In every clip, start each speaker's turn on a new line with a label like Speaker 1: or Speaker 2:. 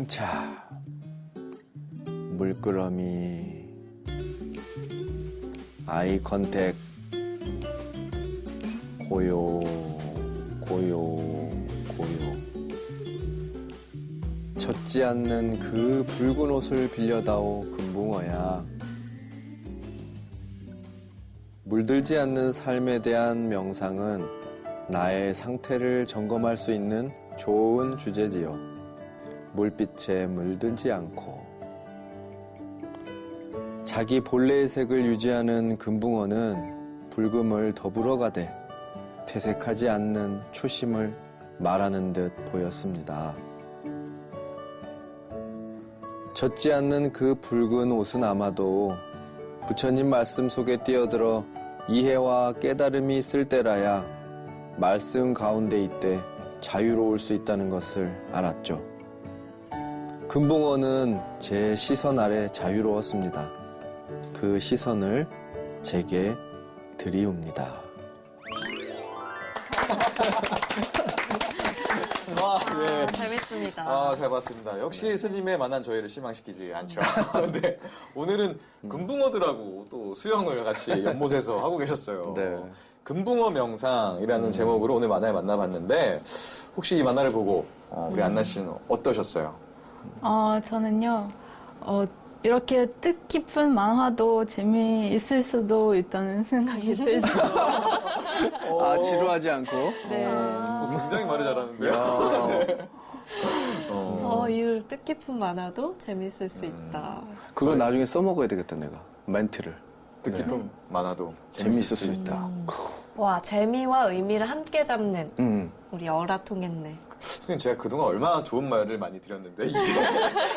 Speaker 1: 자, 물끄러미, 아이 컨택, 고요, 고요, 고요. 젖지 않는 그 붉은 옷을 빌려다오 금붕어야. 물들지 않는 삶에 대한 명상은 나의 상태를 점검할 수 있는 좋은 주제지요. 물빛에 물들지 않고. 자기 본래의 색을 유지하는 금붕어는 붉음을 더불어 가되 퇴색하지 않는 초심을 말하는 듯 보였습니다. 젖지 않는 그 붉은 옷은 아마도 부처님 말씀 속에 뛰어들어 이해와 깨달음이 있을 때라야 말씀 가운데 있되 자유로울 수 있다는 것을 알았죠. 금붕어는 제 시선 아래 자유로웠습니다. 그 시선을 제게 드리웁니다.
Speaker 2: 네. 재밌습니다.
Speaker 3: 잘 봤습니다. 역시 스님의 만난 저희를 실망시키지 않죠. 네. 오늘은 금붕어들하고 또 수영을 같이 연못에서 하고 계셨어요.
Speaker 1: 네.
Speaker 3: 금붕어 명상이라는 제목으로 오늘 만화를 만나봤는데 혹시 이 만화를 보고 우리 안나 씨는 어떠셨어요?
Speaker 4: 저는요, 이렇게 뜻깊은 만화도 재미있을 수도 있다는 생각이 들죠.
Speaker 1: 지루하지 않고?
Speaker 4: 네.
Speaker 3: 굉장히 말을 잘하는데요.
Speaker 2: 이 뜻깊은 만화도 재미있을 수 있다.
Speaker 1: 그거 나중에 써먹어야 되겠다, 내가. 멘트를.
Speaker 3: 뜻깊은 만화도
Speaker 1: 재미있을 수 있다.
Speaker 2: 와, 재미와 의미를 함께 잡는 우리 어라통했네.
Speaker 3: 선생님, 제가 그동안 얼마나 좋은 말을 많이 드렸는데 이제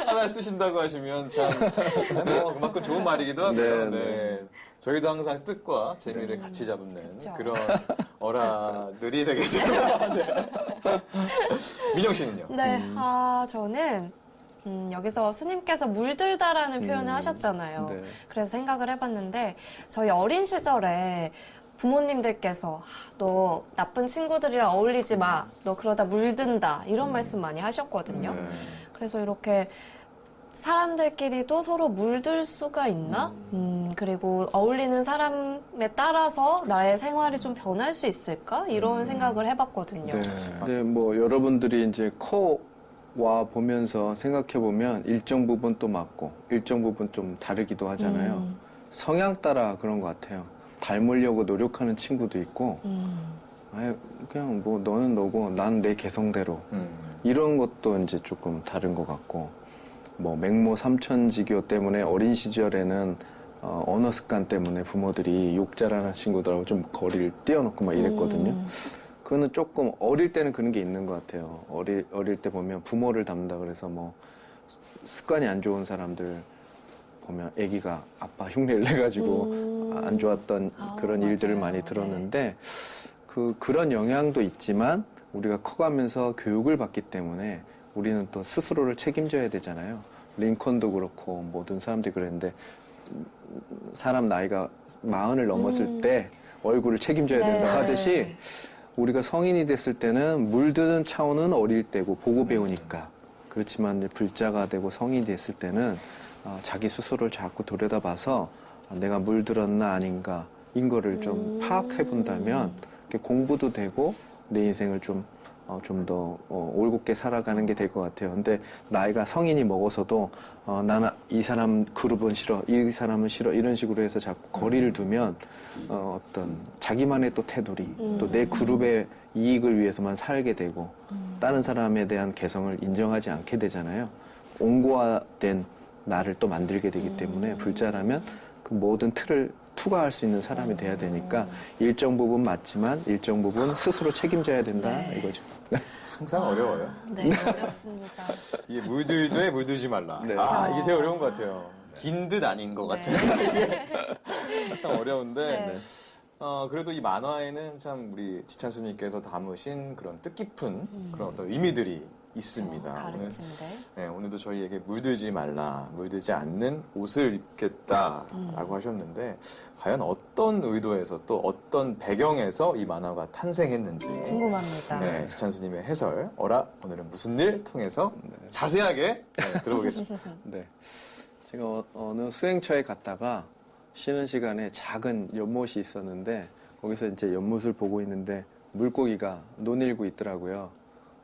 Speaker 3: 하나 쓰신다고 하시면 참 그만큼 좋은 말이기도 하고요. 네. 저희도 항상 뜻과 재미를 같이 잡는
Speaker 2: 그쵸.
Speaker 3: 그런 어라들이 되겠습니다. 네. 민영 씨는요?
Speaker 2: 네, 저는 여기서 스님께서 물들다라는 표현을 하셨잖아요.
Speaker 1: 네.
Speaker 2: 그래서 생각을 해봤는데 저희 어린 시절에 부모님들께서 너 나쁜 친구들이랑 어울리지 마. 너 그러다 물든다. 이런 말씀 많이 하셨거든요. 그래서 이렇게 사람들끼리도 서로 물들 수가 있나? 그리고 어울리는 사람에 따라서 나의 생활이 좀 변할 수 있을까? 이런 생각을 해봤거든요.
Speaker 1: 네. 근데 뭐 여러분들이 이제 커와 보면서 생각해보면 일정 부분 또 맞고 일정 부분 좀 다르기도 하잖아요. 성향 따라 그런 것 같아요. 닮으려고 노력하는 친구도 있고 그냥 뭐 너는 너고 난 내 개성대로 이런 것도 이제 조금 다른 것 같고 뭐 맹모 삼천지교 때문에 어린 시절에는 언어 습관 때문에 부모들이 욕 잘하는 친구들하고 좀 거리를 띄워놓고 막 이랬거든요. 그거는 조금 어릴 때는 그런 게 있는 것 같아요. 어릴 때 보면 부모를 닮는다 그래서 뭐 습관이 안 좋은 사람들 보면 아기가 아빠 흉내를 내가지고 안 좋았던 그런 일들을
Speaker 2: 맞아요.
Speaker 1: 많이 들었는데 그런 영향도 있지만 우리가 커가면서 교육을 받기 때문에 우리는 또 스스로를 책임져야 되잖아요. 링컨도 그렇고 모든 사람들이 그랬는데 사람 나이가 40을 넘었을 때 얼굴을 책임져야 된다 하듯이 우리가 성인이 됐을 때는 물드는 차원은 어릴 때고 보고 배우니까 그렇지만 이제 불자가 되고 성인이 됐을 때는 자기 스스로를 자꾸 들여다봐서 내가 물들었나 아닌가 인 거를 좀 파악해 본다면 공부도 되고 내 인생을 좀 더 올곧게 살아가는 게 될 것 같아요. 근데 나이가 성인이 먹어서도 나는 이 사람 그룹은 싫어, 이 사람은 싫어 이런 식으로 해서 자꾸 거리를 두면 어떤 자기만의 또 테두리 또 내 그룹의 이익을 위해서만 살게 되고 다른 사람에 대한 개성을 인정하지 않게 되잖아요. 옹고화된 나를 또 만들게 되기 때문에 불자라면 그 모든 틀을 투과할 수 있는 사람이 돼야 되니까 일정 부분 맞지만 일정 부분 스스로 책임져야 된다 이거죠.
Speaker 3: 항상 어려워요.
Speaker 2: 네, 어렵습니다.
Speaker 3: 이게 물들되 물들지 말라.
Speaker 1: 네.
Speaker 3: 이게 제일 어려운 것 같아요. 긴 듯 아닌 것 같은 게 참 어려운데 그래도 이 만화에는 참 우리 지찬 스님께서 담으신 그런 뜻깊은 그런 어떤 의미들이 있습니다.
Speaker 2: 가르친데.
Speaker 3: 네, 오늘도 저희에게 물들지 말라, 물들지 않는 옷을 입겠다라고 하셨는데 과연 어떤 의도에서 또 어떤 배경에서 이 만화가 탄생했는지
Speaker 2: 궁금합니다.
Speaker 3: 네, 지찬수님의 해설 오늘은 무슨 일 통해서 자세하게 들어보겠습니다.
Speaker 1: 네. 제가 어느 수행처에 갔다가 쉬는 시간에 작은 연못이 있었는데 거기서 이제 연못을 보고 있는데 물고기가 논일고 있더라고요.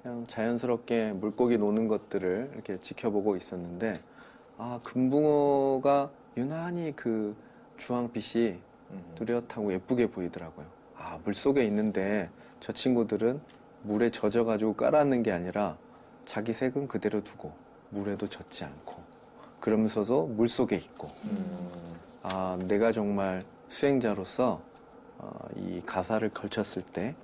Speaker 1: 그냥 자연스럽게 물고기 노는 것들을 이렇게 지켜보고 있었는데 금붕어가 유난히 그 주황빛이 뚜렷하고 예쁘게 보이더라고요. 물속에 있는데 저 친구들은 물에 젖어가지고 깔아앉는 게 아니라 자기 색은 그대로 두고 물에도 젖지 않고 그러면서도 물속에 있고 내가 정말 수행자로서 이 가사를 걸쳤을 때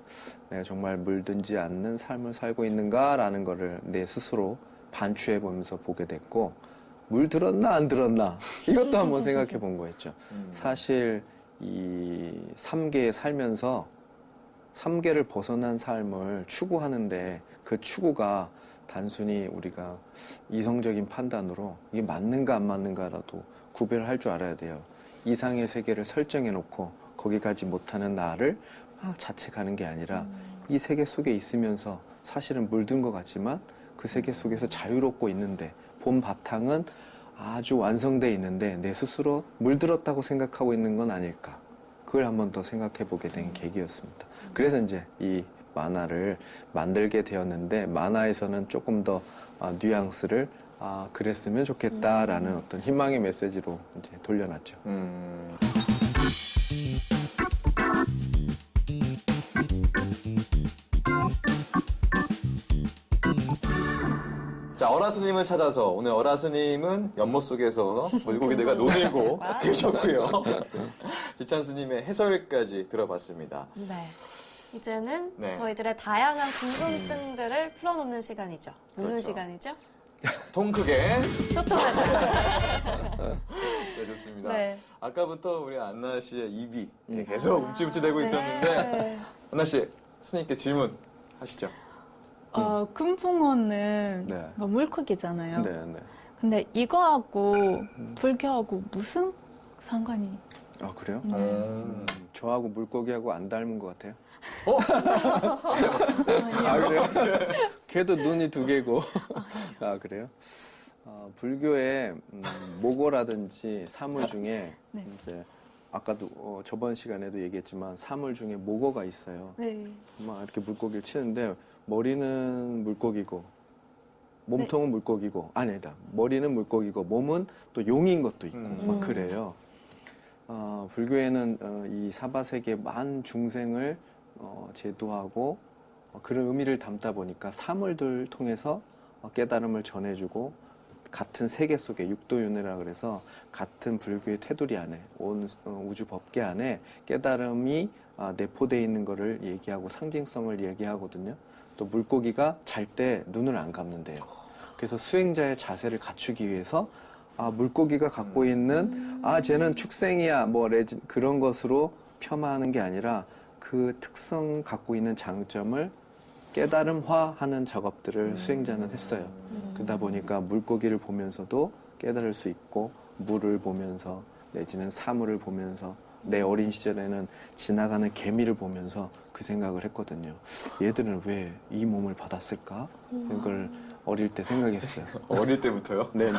Speaker 1: 내가 정말 물들지 않는 삶을 살고 있는가라는 거를 내 스스로 반추해 보면서 보게 됐고 물 들었나 안 들었나 이것도 한번 생각해 본 거였죠. 사실 이 삼계에 살면서 삼계를 벗어난 삶을 추구하는데 그 추구가 단순히 우리가 이성적인 판단으로 이게 맞는가 안 맞는가라도 구별을 할 줄 알아야 돼요. 이상의 세계를 설정해 놓고 거기 가지 못하는 나를 막 자책하는 게 아니라 이 세계 속에 있으면서 사실은 물든 것 같지만 그 세계 속에서 자유롭고 있는데 본 바탕은 아주 완성돼 있는데 내 스스로 물들었다고 생각하고 있는 건 아닐까. 그걸 한번 더 생각해 보게 된 계기였습니다. 그래서 이제 이 만화를 만들게 되었는데 만화에서는 조금 더 뉘앙스를 그랬으면 좋겠다라는 어떤 희망의 메시지로 이제 돌려놨죠.
Speaker 3: 자, 어라스님을 찾아서 오늘 어라스님은 연못 속에서 물고기들과 논일고 계셨고요. 지찬스님의 해설까지 들어봤습니다.
Speaker 2: 네. 이제는
Speaker 3: 네.
Speaker 2: 저희들의 다양한 궁금증들을 풀어놓는 시간이죠. 무슨
Speaker 3: 그렇죠.
Speaker 2: 시간이죠?
Speaker 3: 통 크게.
Speaker 2: 소통하자.
Speaker 3: 네, 좋습니다.
Speaker 2: 네.
Speaker 3: 아까부터 우리 안나 씨의 입이 계속 움찔움찔대고 있었는데
Speaker 2: 네.
Speaker 3: 안나 씨, 스님께 질문 하시죠.
Speaker 4: 금붕어는
Speaker 1: 네.
Speaker 4: 물고기잖아요.
Speaker 1: 네, 네.
Speaker 4: 근데 이거하고 불교하고 무슨 상관이?
Speaker 1: 그래요? 저하고 물고기하고 안 닮은 것 같아요. 그래요? 걔도 눈이 두 개고. 그래요? 불교의 모고라든지 사물 중에
Speaker 4: 네.
Speaker 1: 이제 아까도 저번 시간에도 얘기했지만 사물 중에 모고가 있어요.
Speaker 4: 네.
Speaker 1: 막 이렇게 물고기를 치는데 머리는 물고기고 몸통은 물고기고 아니다. 머리는 물고기고 몸은 또 용인 것도 있고 막 그래요. 불교에는 이 사바세계 만 중생을 제도하고 그런 의미를 담다 보니까 사물들 통해서 깨달음을 전해주고 같은 세계 속에 육도윤회라 그래서 같은 불교의 테두리 안에 온 우주 법계 안에 깨달음이 내포되어 있는 것을 얘기하고 상징성을 얘기하거든요. 또 물고기가 잘 때 눈을 안 감는데요. 그래서 수행자의 자세를 갖추기 위해서 물고기가 갖고 있는 쟤는 축생이야 뭐 그런 것으로 폄하하는 게 아니라 그 특성 갖고 있는 장점을 깨달음화하는 작업들을 수행자는 했어요. 그러다 보니까 물고기를 보면서도 깨달을 수 있고 물을 보면서 내지는 사물을 보면서 내 어린 시절에는 지나가는 개미를 보면서 그 생각을 했거든요. 얘들은 왜 이 몸을 받았을까? 이걸 어릴 때 생각했어요.
Speaker 3: 어릴 때부터요?
Speaker 1: 네, 네.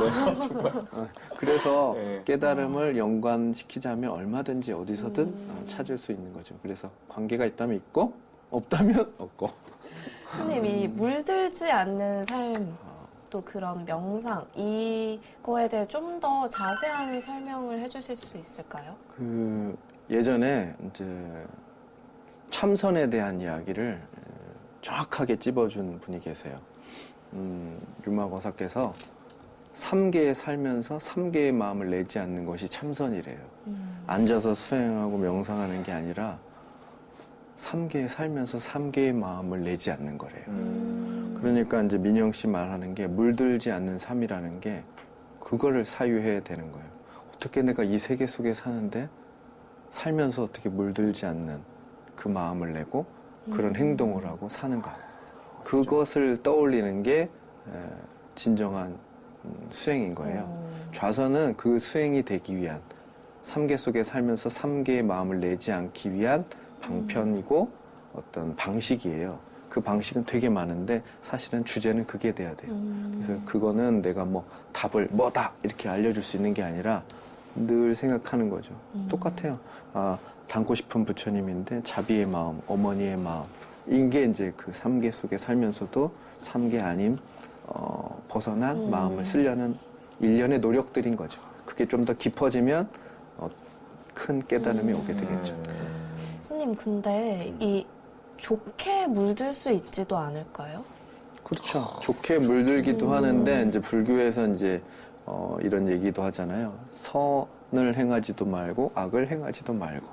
Speaker 1: 그래서
Speaker 3: 네.
Speaker 1: 깨달음을 연관시키자면 얼마든지 어디서든 찾을 수 있는 거죠. 그래서 관계가 있다면 있고 없다면 없고.
Speaker 2: 스님이 물들지 않는 삶, 또 그런 명상, 이거에 대해 좀 더 자세한 설명을 해주실 수 있을까요?
Speaker 1: 그 예전에 이제 참선에 대한 이야기를 정확하게 찝어준 분이 계세요. 류마거사께서 3계에 살면서 3계의 마음을 내지 않는 것이 참선이래요. 앉아서 수행하고 명상하는 게 아니라 3계에 살면서 3계의 마음을 내지 않는 거래요. 그러니까 이제 민영 씨 말하는 게 물들지 않는 삶이라는 게 그거를 사유해야 되는 거예요. 어떻게 내가 이 세계 속에 사는데 살면서 어떻게 물들지 않는 그 마음을 내고 그런 행동을 하고 사는가. 그것을 떠올리는 게 진정한 수행인 거예요. 좌선은 그 수행이 되기 위한, 삼계 속에 살면서 삼계의 마음을 내지 않기 위한 방편이고 어떤 방식이에요. 그 방식은 되게 많은데 사실은 주제는 그게 돼야 돼요. 그래서 그거는 내가 뭐 답을 뭐다 이렇게 알려줄 수 있는 게 아니라 늘 생각하는 거죠. 똑같아요. 아, 닮고 싶은 부처님인데 자비의 마음, 어머니의 마음, 이게 이제 그 삼계 속에 살면서도 삼계 아님 벗어난 마음을 쓰려는 일련의 노력들인 거죠. 그게 좀 더 깊어지면 큰 깨달음이 오게 되겠죠.
Speaker 2: 스님, 근데 이 좋게 물들 수 있지도 않을까요?
Speaker 1: 그렇죠. 좋게 물들기도 하는데 이제 불교에서 이제 이런 얘기도 하잖아요. 선을 행하지도 말고 악을 행하지도 말고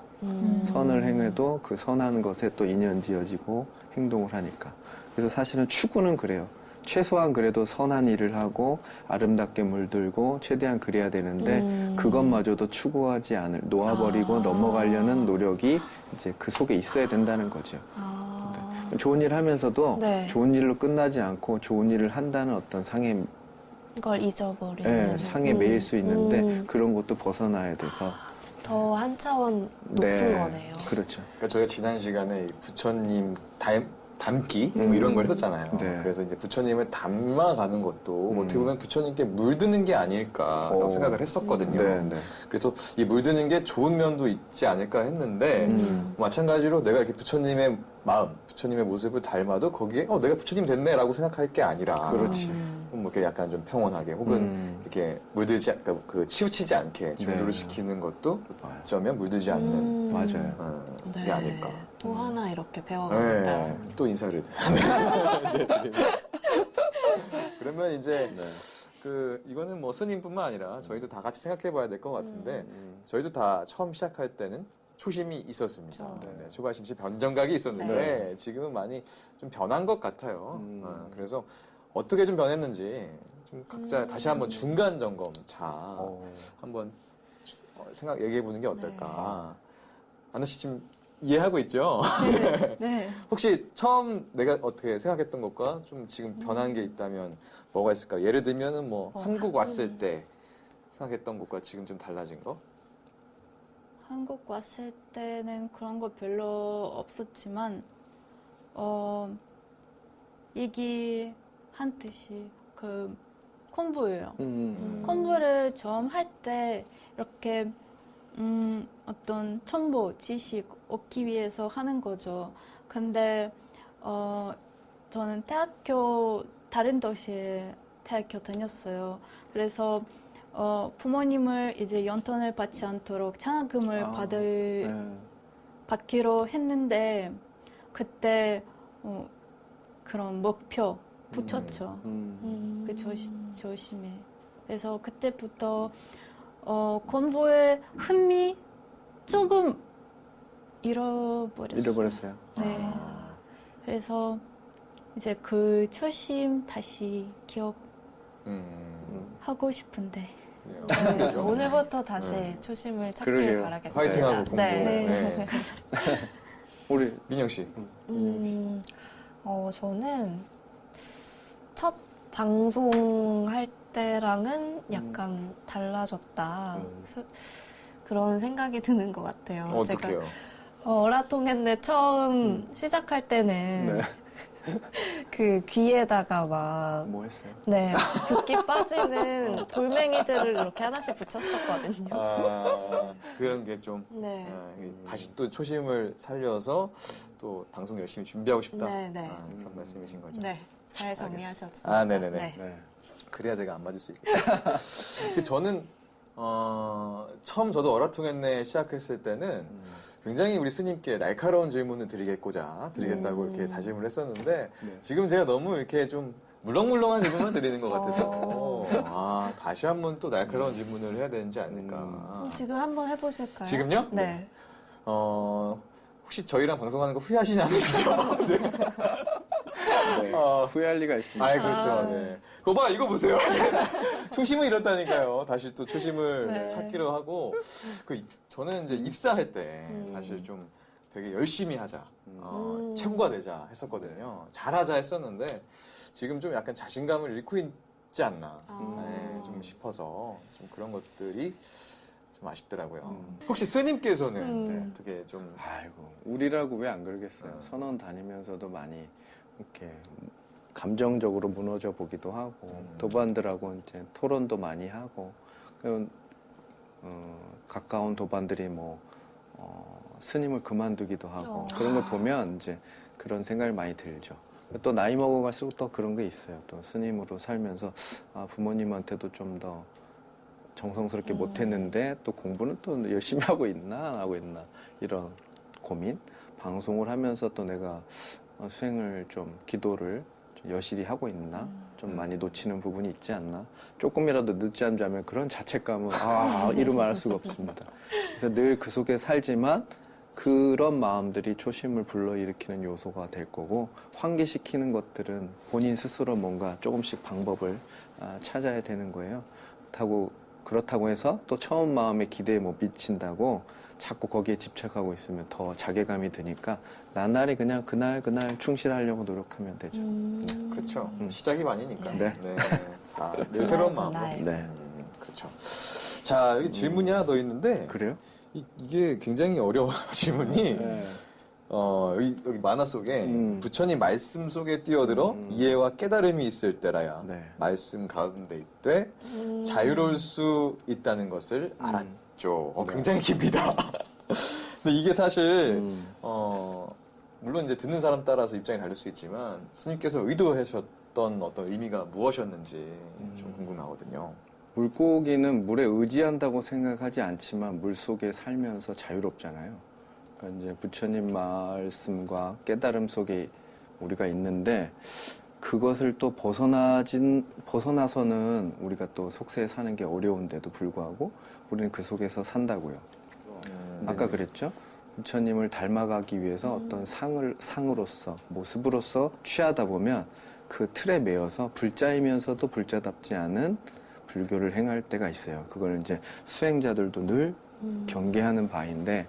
Speaker 1: 선을 행해도 그 선한 것에 또 인연지어지고 행동을 하니까. 그래서 사실은 추구는 그래요. 최소한 그래도 선한 일을 하고 아름답게 물들고 최대한 그래야 되는데 그것마저도 추구하지 않을, 놓아버리고 넘어가려는 노력이 이제 그 속에 있어야 된다는 거죠. 네. 좋은 일 하면서도
Speaker 2: 네.
Speaker 1: 좋은 일로 끝나지 않고 좋은 일을 한다는 어떤 상에,
Speaker 2: 그걸 잊어버리는.
Speaker 1: 상에 매일 수 있는데 그런 것도 벗어나야 돼서.
Speaker 2: 더 한 차원 높은 거네요.
Speaker 1: 그렇죠.
Speaker 3: 그러니까 저희가 지난 시간에 이 부처님 담기 뭐 이런 걸 했었잖아요.
Speaker 1: 네.
Speaker 3: 그래서 이제 부처님을 담아가는 것도 어떻게 보면 부처님께 물드는 게 아닐까라고 생각을 했었거든요.
Speaker 1: 네, 네.
Speaker 3: 그래서 이 물드는 게 좋은 면도 있지 않을까 했는데 마찬가지로 내가 이렇게 부처님의 마음, 부처님의 모습을 닮아도 거기에 내가 부처님 됐네라고 생각할 게 아니라
Speaker 1: 그렇지.
Speaker 3: 뭐 이렇게 약간 좀 평온하게 혹은 이렇게 물들지 그러니까 그 치우치지 않게 중도를
Speaker 1: 네.
Speaker 3: 시키는 것도 어쩌면 물들지 않는
Speaker 1: 맞아요.
Speaker 3: 게 아닐까.
Speaker 2: 또 하나 이렇게 배워갑니다.
Speaker 3: 네, 또 인사를 그러면 이제 이거는 뭐 스님뿐만 아니라 저희도 다 같이 생각해봐야 될 것 같은데 저희도 다 처음 시작할 때는 초심이 있었습니다.
Speaker 2: 그렇죠.
Speaker 3: 네, 초가심시 변정각이 있었는데
Speaker 2: 네.
Speaker 3: 지금은 많이 좀 변한 것 같아요. 그래서 어떻게 좀 변했는지 좀 각자 다시 한번 중간 점검차 한번 얘기해 보는 게 어떨까. 안나 씨 지금 이해하고 있죠?
Speaker 4: 네.
Speaker 3: 혹시 처음 내가 어떻게 생각했던 것과 좀 지금 변한 게 있다면 뭐가 있을까요? 예를 들면은 뭐 한국 왔을 때 생각했던 것과 지금 좀 달라진 거?
Speaker 4: 한국 왔을 때는 그런 거 별로 없었지만, 얘기한 듯이 그 공부예요. 공부를 처음 할 때 이렇게 어떤 정보, 지식 얻기 위해서 하는 거죠. 근데 저는 다른 도시에 대학교 다녔어요. 그래서 부모님을 이제 연돈을 받지 않도록 장학금을 받기로 했는데 그때 그런 목표 붙였죠. 그 조심해. 그래서 그때부터 공부의 흥미 조금
Speaker 1: 잃어버렸어요.
Speaker 4: 네. 그래서 이제 그 초심 다시 기억하고 싶은데.
Speaker 2: 네, 오늘부터 다시 초심을 찾길
Speaker 1: 그러게요.
Speaker 2: 바라겠습니다.
Speaker 3: 화이팅하고 공부.
Speaker 2: 네.
Speaker 3: 네.
Speaker 1: 우리
Speaker 3: 민영 씨.
Speaker 2: 저는 첫 방송할 때랑은 약간 달라졌다. 그런 생각이 드는 것 같아요.
Speaker 3: 어떡해요?
Speaker 2: 제가 어라통했네 처음 시작할 때는 그 귀에다가 막
Speaker 1: 뭐 했어요?
Speaker 2: 네, 붓기 빠지는 돌멩이들을 이렇게 하나씩 붙였었거든요.
Speaker 3: 그런 게 좀
Speaker 2: 네.
Speaker 3: 다시 또 초심을 살려서 또 방송 열심히 준비하고 싶다.
Speaker 2: 네, 네.
Speaker 3: 그런 말씀이신 거죠.
Speaker 2: 네, 잘 정리하셨습니다.
Speaker 3: 네네네.
Speaker 2: 네.
Speaker 3: 그래야 제가 안 맞을 수 있겠다. 저는 처음 저도 어라통했네 시작했을 때는 굉장히 우리 스님께 날카로운 질문을 드리겠다고 이렇게 다짐을 했었는데 지금 제가 너무 이렇게 좀 물렁물렁한 질문만 드리는 것 같아서 다시 한번 또 날카로운 질문을 해야 되는지 않을까.
Speaker 2: 지금 한번 해보실까요?
Speaker 3: 지금요?
Speaker 2: 네.
Speaker 3: 혹시 저희랑 방송하는 거 후회하시지 않으시죠?
Speaker 1: 네. 후회할 리가 있습니다.
Speaker 3: 그렇죠. 네. 그거 봐, 이거 보세요. 초심을 잃었다니까요. 다시 또 초심을
Speaker 2: 네.
Speaker 3: 찾기로 하고. 저는 이제 입사할 때 사실 좀 되게 열심히 하자, 최고가 되자 했었거든요. 잘하자 했었는데 지금 좀 약간 자신감을 잃고 있지 않나 네, 좀 싶어서 좀 그런 것들이 좀 아쉽더라고요. 혹시 스님께서는 네, 어떻게 좀
Speaker 1: 아이고, 우리라고 왜 안 그러겠어요. 선원 다니면서도 많이 이렇게 감정적으로 무너져 보기도 하고, 도반들하고 이제 토론도 많이 하고, 가까운 도반들이 스님을 그만두기도 하고, 그런 걸 보면 이제 그런 생각이 많이 들죠. 또 나이 먹어갈수록 또 그런 게 있어요. 또 스님으로 살면서, 부모님한테도 좀 더 정성스럽게 못했는데 또 공부는 또 열심히 하고 있나 안 하고 있나 이런 고민. 방송을 하면서 또 내가 수행을 좀 기도를 좀 여실히 하고 있나 좀 많이 놓치는 부분이 있지 않나. 조금이라도 늦잠 자면 그런 자책감은 이루 말할 수가 없습니다. 그래서 늘 그 속에 살지만 그런 마음들이 초심을 불러일으키는 요소가 될 거고, 환기시키는 것들은 본인 스스로 뭔가 조금씩 방법을 찾아야 되는 거예요. 그렇다고 해서 또 처음 마음의 기대에 못 미친다고 자꾸 거기에 집착하고 있으면 더 자괴감이 드니까 나날이 그냥 그날 충실하려고 노력하면 되죠.
Speaker 3: 그렇죠. 시작이 많이니까.
Speaker 1: 네.
Speaker 3: 자, 늘 새로운 마음으로.
Speaker 1: 네.
Speaker 3: 그렇죠. 자, 여기 질문이 하나 더 있는데
Speaker 1: 그래요?
Speaker 3: 이게 굉장히 어려워요. 질문이.
Speaker 1: 네.
Speaker 3: 여기 만화 속에 부처님 말씀 속에 뛰어들어
Speaker 1: 음.
Speaker 3: 이해와 깨달음이 있을 때라야
Speaker 1: 네.
Speaker 3: 말씀 가운데 있되 자유로울 수 있다는 것을 알았죠.
Speaker 1: 네.
Speaker 3: 굉장히 깁니다. 근데 이게 사실
Speaker 1: 음.
Speaker 3: 물론 이제 듣는 사람 따라서 입장이 다를 수 있지만 스님께서 의도하셨던 어떤 의미가 무엇이었는지 좀 궁금하거든요.
Speaker 1: 물고기는 물에 의지한다고 생각하지 않지만 물 속에 살면서 자유롭잖아요. 그러니까 이제 부처님 말씀과 깨달음 속에 우리가 있는데, 그것을 또 벗어나서는 우리가 또 속세에 사는 게 어려운데도 불구하고 우리는 그 속에서 산다고요. 아까 그랬죠? 부처님을 닮아가기 위해서 어떤 상으로서, 모습으로서 취하다 보면 그 틀에 매여서 불자이면서도 불자답지 않은 불교를 행할 때가 있어요. 그걸 이제 수행자들도 늘 경계하는 바인데,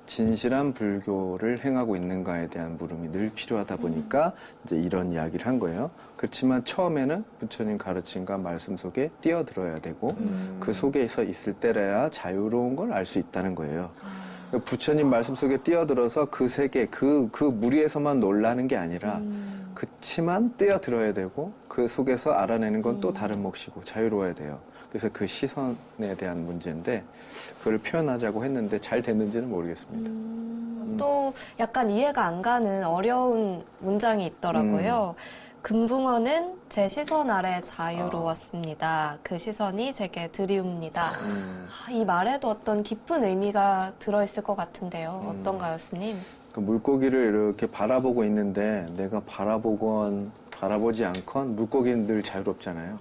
Speaker 1: 진실한 불교를 행하고 있는가에 대한 물음이 늘 필요하다 보니까 이제 이런 이야기를 한 거예요. 그렇지만 처음에는 부처님 가르침과 말씀 속에 뛰어들어야 되고 그 속에서 있을 때라야 자유로운 걸 알 수 있다는 거예요. 부처님 말씀 속에 뛰어들어서 그 세계, 그 무리에서만 놀라는 게 아니라 그치만 뛰어들어야 되고 그 속에서 알아내는 건 또 다른 몫이고 자유로워야 돼요. 그래서 그 시선에 대한 문제인데 그걸 표현하자고 했는데 잘 됐는지는 모르겠습니다.
Speaker 2: 또 약간 이해가 안 가는 어려운 문장이 있더라고요. 금붕어는 제 시선 아래 자유로웠습니다. 그 시선이 제게 드리웁니다. 이 말에도 어떤 깊은 의미가 들어있을 것 같은데요. 어떤가요, 스님?
Speaker 1: 그 물고기를 이렇게 바라보고 있는데 내가 바라보지 않건 물고기는 늘 자유롭잖아요.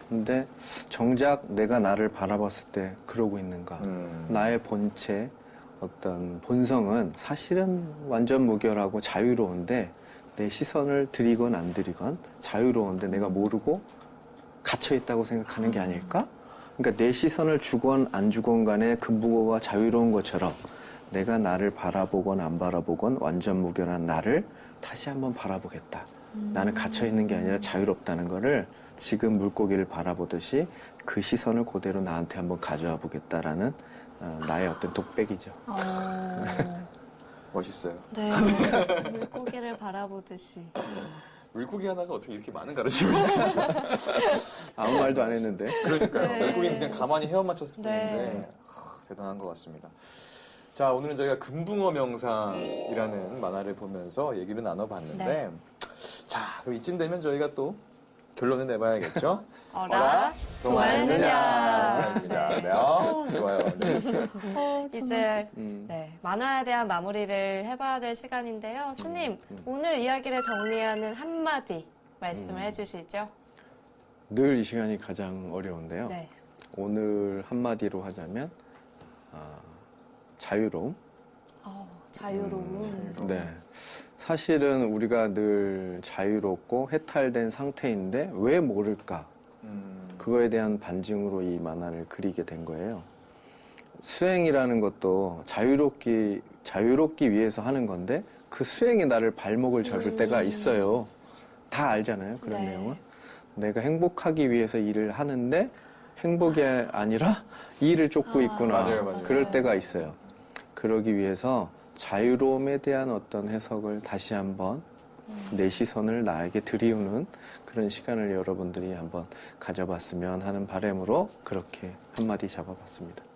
Speaker 1: 근데 정작 내가 나를 바라봤을 때 그러고 있는가? 나의 본체, 어떤 본성은 사실은 완전 무결하고 자유로운데 내 시선을 들이건 안 들이건 자유로운데 내가 모르고 갇혀있다고 생각하는 게 아닐까? 그러니까 내 시선을 주건 안 주건 간에 금붕어가 자유로운 것처럼 내가 나를 바라보건 안 바라보건 완전 무결한 나를 다시 한번 바라보겠다. 나는 갇혀있는 게 아니라 자유롭다는 거를 지금 물고기를 바라보듯이 그 시선을 그대로 나한테 한번 가져와 보겠다라는 나의 어떤 독백이죠.
Speaker 3: 멋있어요.
Speaker 2: 네. 물고기를 바라보듯이.
Speaker 3: 물고기 하나가 어떻게 이렇게 많은 가르침을 주시죠?
Speaker 1: 아무 말도 안 했는데.
Speaker 3: 그러니까요.
Speaker 2: 네.
Speaker 3: 물고기는 그냥 가만히 헤엄 맞췄을
Speaker 2: 네.
Speaker 3: 뿐인데 대단한 것 같습니다. 자, 오늘은 저희가 금붕어 명상이라는 만화를 보면서 얘기를 나눠봤는데
Speaker 2: 네.
Speaker 3: 자, 그럼 이쯤 되면 저희가 또 결론을 내봐야겠죠?
Speaker 2: 어라, 좋아했느냐.
Speaker 3: 네. 좋아요. 네.
Speaker 2: 이제 네, 만화에 대한 마무리를 해봐야 될 시간인데요. 스님, 오늘 이야기를 정리하는 한마디 말씀을 해주시죠.
Speaker 1: 늘 이 시간이 가장 어려운데요.
Speaker 2: 네.
Speaker 1: 오늘 한마디로 하자면 자유로움.
Speaker 2: 자유로움.
Speaker 1: 네. 사실은 우리가 늘 자유롭고 해탈된 상태인데 왜 모를까? 그거에 대한 반증으로 이 만화를 그리게 된 거예요. 수행이라는 것도 자유롭기 위해서 하는 건데 그 수행이 나를 발목을 잡을 때가 있어요. 다 알잖아요. 그런
Speaker 2: 네.
Speaker 1: 내용은. 내가 행복하기 위해서 일을 하는데 행복이 아니라 일을 쫓고 있구나.
Speaker 3: 맞아요.
Speaker 1: 그럴 때가 있어요. 그러기 위해서 자유로움에 대한 어떤 해석을 다시 한번 내 시선을 나에게 들이우는 그런 시간을 여러분들이 한번 가져봤으면 하는 바람으로 그렇게 한마디 잡아봤습니다.